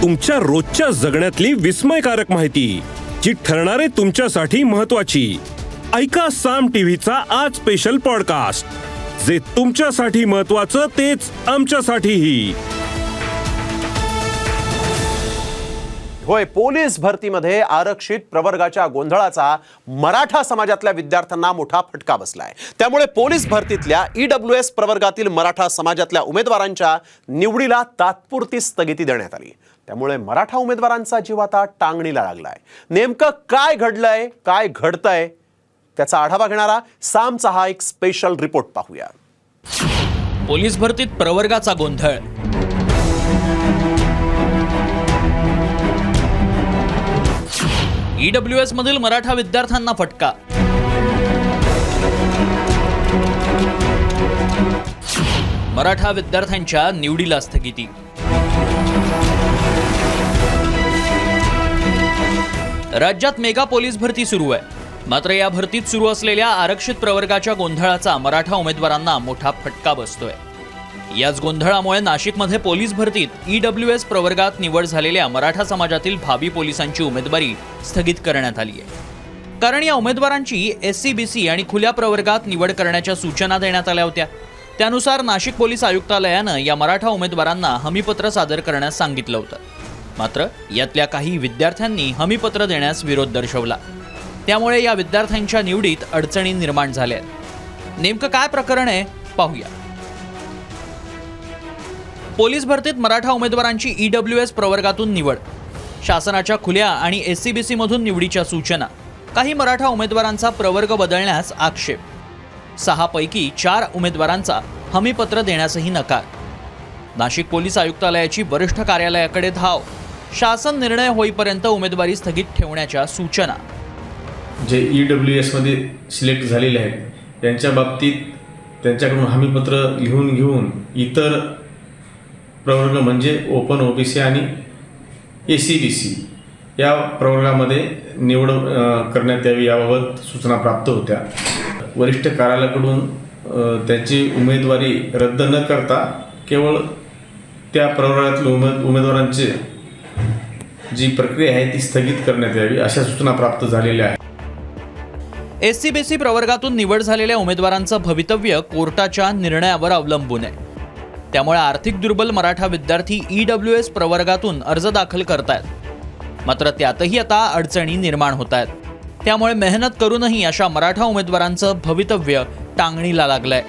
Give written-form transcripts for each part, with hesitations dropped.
तुमच्या रोजच्या जगण्यातली विस्मयकारक माहिती जी ठरणारे तुमच्यासाठी महत्त्वाची। ऐका साम टीव्हीचा आज स्पेशल पॉडकास्ट, जे तुमच्यासाठी महत्त्वाचं तेच आमच्यासाठीही। होय, पोलीस भरतीमध्ये आरक्षित प्रवर्गाच्या गोंधळाचा मराठा समाजातल्या विद्यार्थ्यांना मोठा फटका बसलाय। त्यामुळे पोलीस भरतीतल्या EWS प्रवर्गातील मराठा समाजातल्या उमेदवारांच्या निवडीला तात्पुरती स्थगिती देण्यात आली। त्यामुळे मराठा उमेदवारांचा जीव आता टांगणीला लागलाय। नेमकं काय घडलंय, काय घडतंय, त्याचा आढावा घेणारा सामचा हा एक स्पेशल रिपोर्ट पाहूया। पोलीस भरतीत प्रवर्गाचा गोंधळ। EWS मधील मराठा विद्यार्थ्यांना फटका। मराठा विद्यार्थ्यांच्या निवडीला स्थगिती। राज्यात मेगा पोलीस भरती सुरू आहे, मात्र या भरतीत सुरू असलेल्या आरक्षित प्रवर्गाच्या गोंधळाचा मराठा उमेदवारांना मोठा फटका बसतोय। याच गोंधळामुळे नाशिकमध्ये पोलीस भरतीत EWS प्रवर्गात निवड झालेल्या मराठा समाजातील भावी पोलिसांची उमेदवारी स्थगित करण्यात आली आहे। कारण या उमेदवारांची SC-BC आणि खुल्या प्रवर्गात निवड करण्याच्या सूचना देण्यात आल्या होत्या। त्यानुसार नाशिक पोलीस आयुक्तालयानं या मराठा उमेदवारांना हमीपत्र सादर करण्यास सांगितलं होतं, मात्र यातल्या काही विद्यार्थ्यांनी हमीपत्र देण्यास विरोध दर्शवला। त्यामुळे या विद्यार्थ्यांच्या निवडीत अडचणी निर्माण झाल्या आहेत। नेमकं काय प्रकरण आहे पाहूया। पोलीस भरतीत मराठा उमेदवारांची EWS प्रवर्गातून निवड, शासनाच्या खुल्या आणि SC-BC मधून निवडीच्या सूचना, काही मराठा उमेदवारांचा प्रवर्ग बदलण्यास आक्षेप, 6 पैकी 4 उमेदवारांचा हमीपत्र देण्यासही नकार, नाशिक पोलीस आयुक्तालयाची वरिष्ठ कार्यालयाकडे धाव, शासन निर्णय होईपर्यंत उमेदवारी स्थगित ठेवण्याच्या सूचना। जे EWS मध्ये सिलेक्ट झालेले आहेत त्यांच्या बाबतीत त्यांच्याकडून हमीपत्र लिहून घेऊन इतर प्रवर्ग म्हणजे ओपन OBC आणि SC-BC या प्रवर्गामध्ये निवड करण्यात यावी याबाबत सूचना प्राप्त होत्या। वरिष्ठ कार्यालयाकडून त्याची उमेदवारी रद्द न करता केवळ त्या प्रवर्गातील उमेदवारांची जी प्रक्रिया आहे ती स्थगित करण्यात यावी अशा सूचना प्राप्त झालेल्या आहेत। SC-BC प्रवर्गातून निवड झालेल्या उमेदवारांचं भवितव्य कोर्टाच्या निर्णयावर अवलंबून आहे। त्यामुळे आर्थिक दुर्बल मराठा विद्यार्थी EWS प्रवर्गातून अर्ज दाखल करतायत, मात्र त्यातही आता अडचणी निर्माण होत आहेत। त्यामुळे मेहनत करूनही अशा मराठा उमेदवारांचं भवितव्य टांगणीला लागलंय।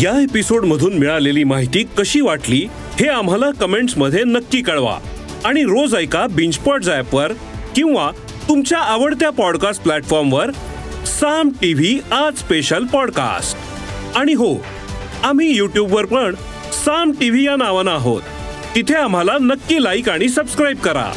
या एपिसोडमधून मिळालेली माहिती कशी वाटली हे आम्हाला कमेंट्समध्ये नक्की कळवा आणि रोज ऐका बिंजपॉट्स ॲपवर किंवा तुमच्या आवडत्या पॉडकास्ट प्लॅटफॉर्मवर साम टीव्ही आज स्पेशल पॉडकास्ट। आणि हो, आम्ही YouTubeवर पण साम टीव्ही या नावानं आहोत, तिथे आम्हाला नक्की लाईक आणि सबस्क्राईब करा।